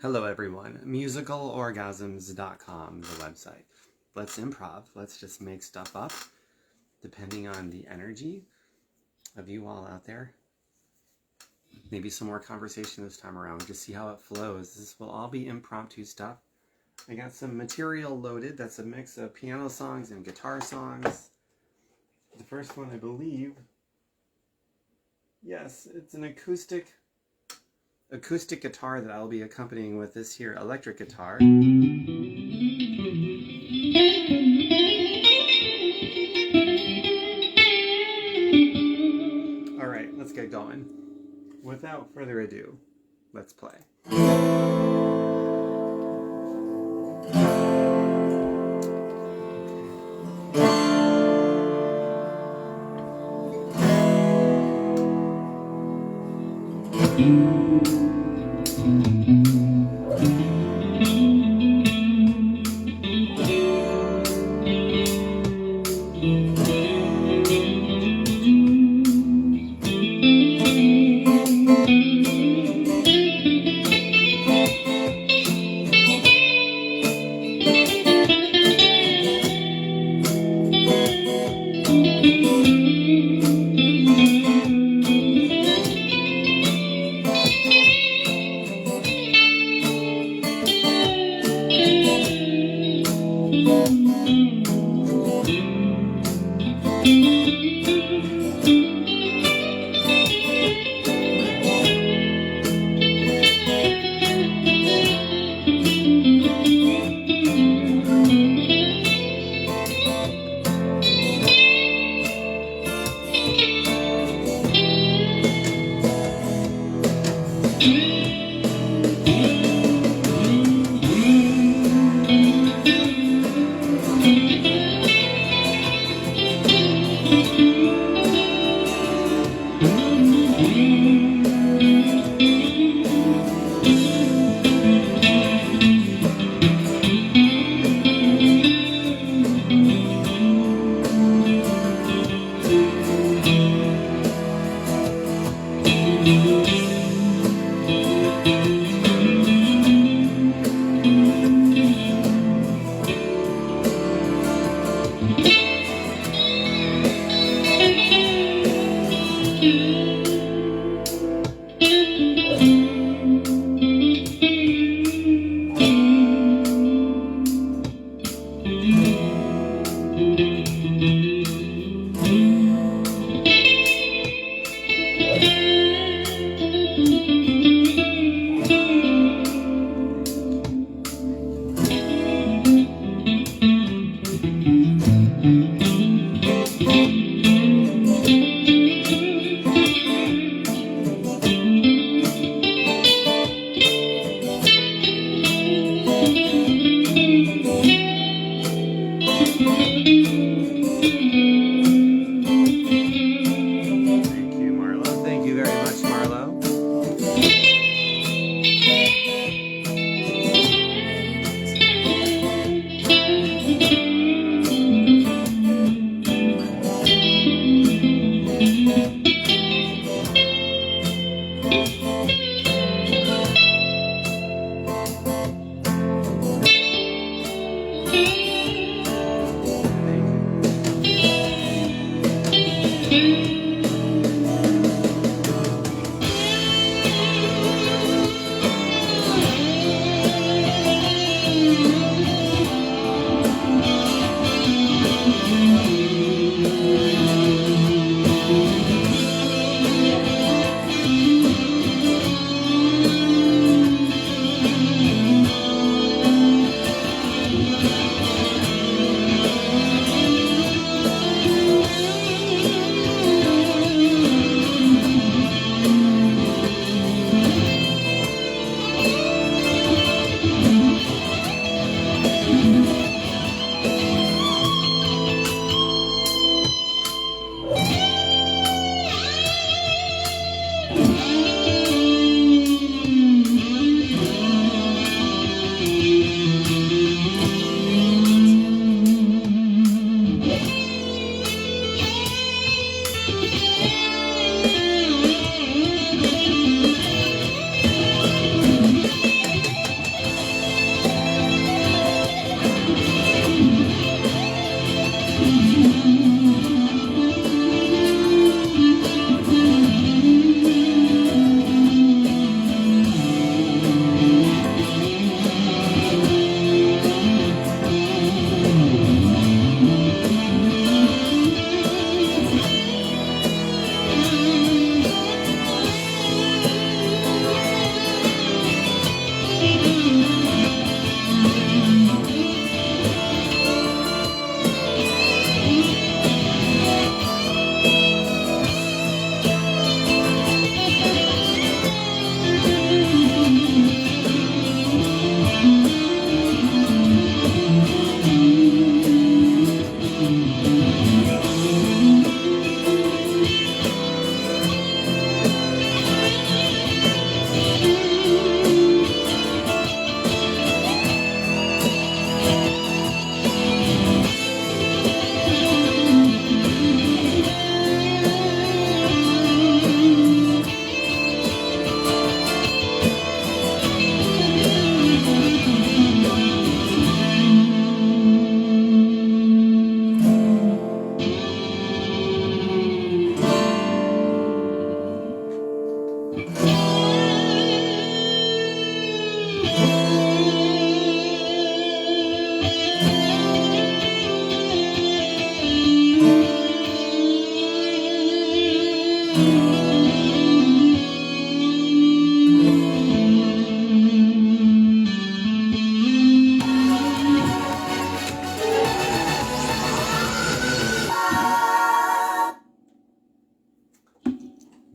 Hello everyone, musicalorgasms.com, the website. Let's improv, let's just make stuff up, depending on the energy of you all out there. Maybe some more conversation this time around, just see how it flows. This will all be impromptu stuff. I got some material loaded, that's a mix of piano songs and guitar songs. The first one, I believe, yes, it's an acoustic guitar that I'll be accompanying with this here electric guitar. All right, let's get going. Without further ado, let's play.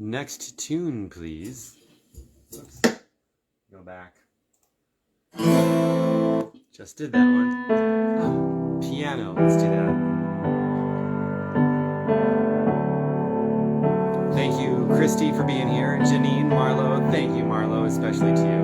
Next tune, please. Oops. Go back. Just did that one. Oh, piano. Let's do that. Thank you, Christy, for being here. Janine, Marlo. Thank you, Marlo, especially to you.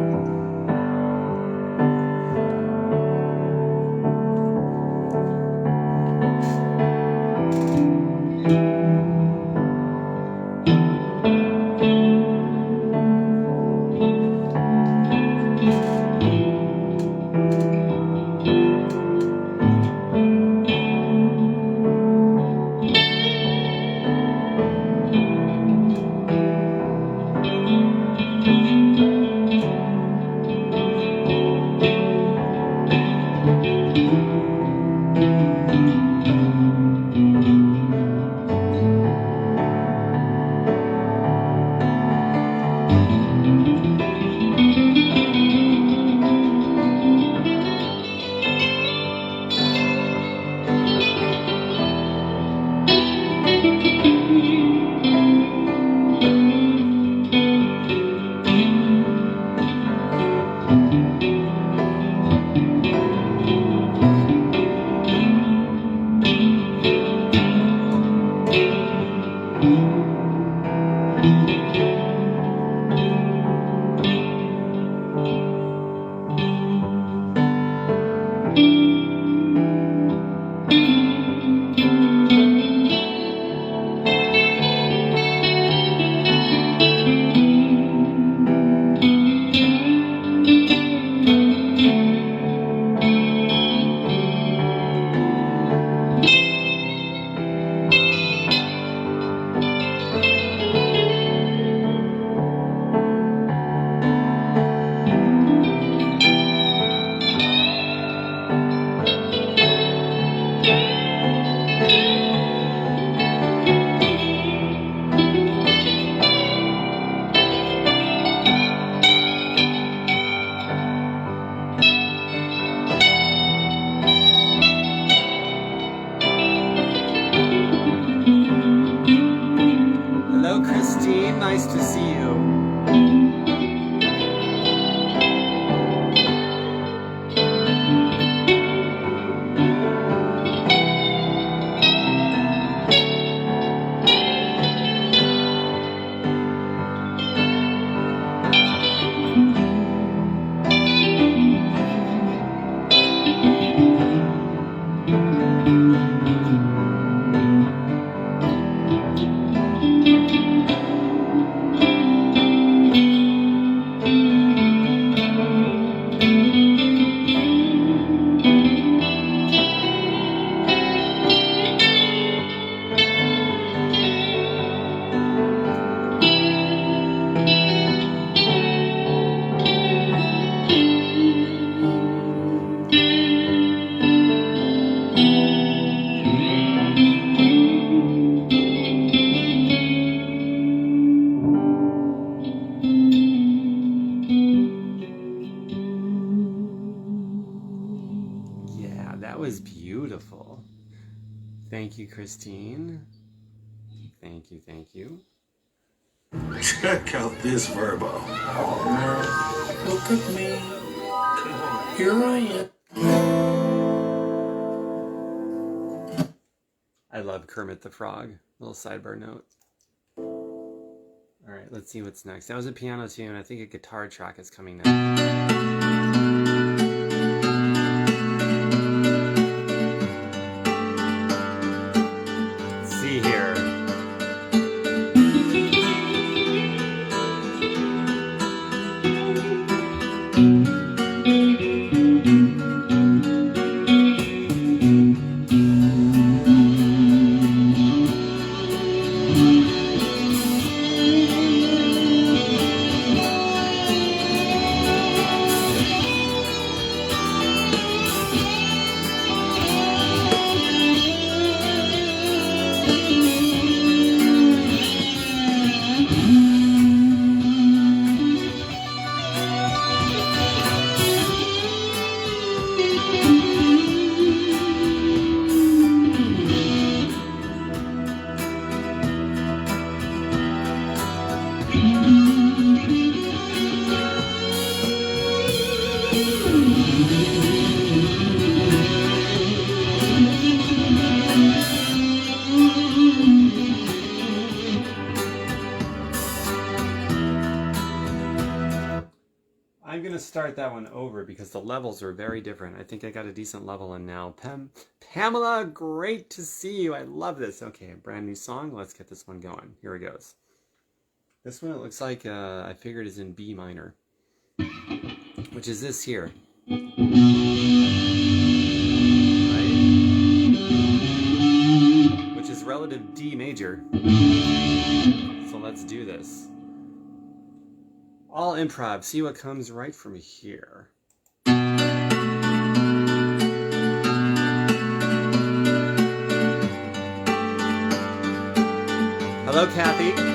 Nice to see you. Was beautiful. Thank you, Christine. Thank you, thank you. Check out this Verbo. Look at me. Here I am. I love Kermit the Frog. Little sidebar note. All right, let's see what's next. That was a piano tune. I think a guitar track is coming next. I'm going to start that one over because the levels are very different. I think I got a decent level in now. Pamela, great to see you. I love this. Okay, brand new song. Let's get this one going. Here it goes. This one, it looks like I figured is in B minor, which is this here. Right? Which is relative D major. So let's do this. All improv. See what comes right from here. Hello, Kathy.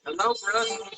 Hello, brother.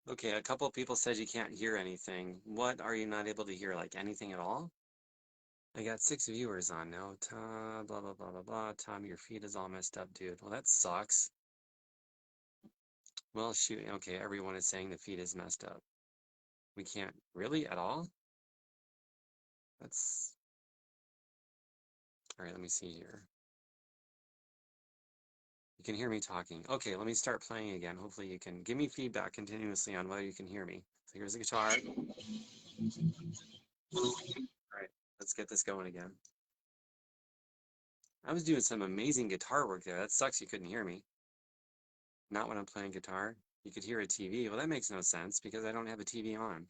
Okay, a couple people said you can't hear anything. What are you not able to hear? Like anything at all? I got 6 viewers on now. Tom, blah, blah, blah, blah, blah. Tom, your feed is all messed up, dude. Well, that sucks. Well, shoot. Okay, everyone is saying the feed is messed up. We can't really at all? That's... All right, let me see here. You can hear me talking. Okay, let me start playing again. Hopefully you can give me feedback continuously on whether you can hear me. So here's the guitar. All right, let's get this going again. I was doing some amazing guitar work there. That sucks you couldn't hear me. Not when I'm playing guitar. You could hear a TV. Well, that makes no sense because I don't have a TV on.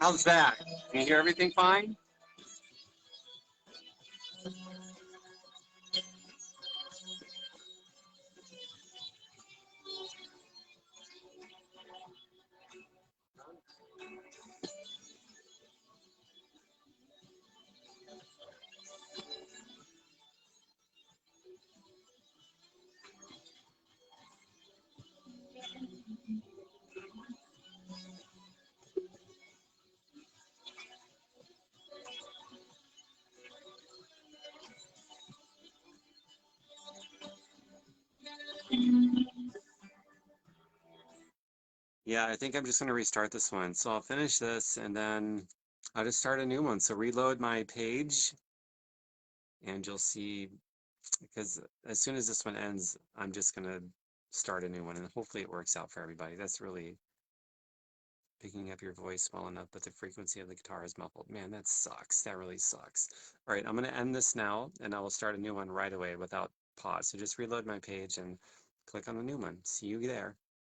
How's that? Can you hear everything fine? Yeah, I think I'm just going to restart this one. So I'll finish this and then I'll just start a new one. So reload my page and you'll see, because as soon as this one ends, I'm just going to start a new one and hopefully it works out for everybody. That's really picking up your voice well enough, but the frequency of the guitar is muffled. Man, that sucks. That really sucks. All right, I'm going to end this now and I will start a new one right away without pause. So just reload my page and click on the new one. See you there.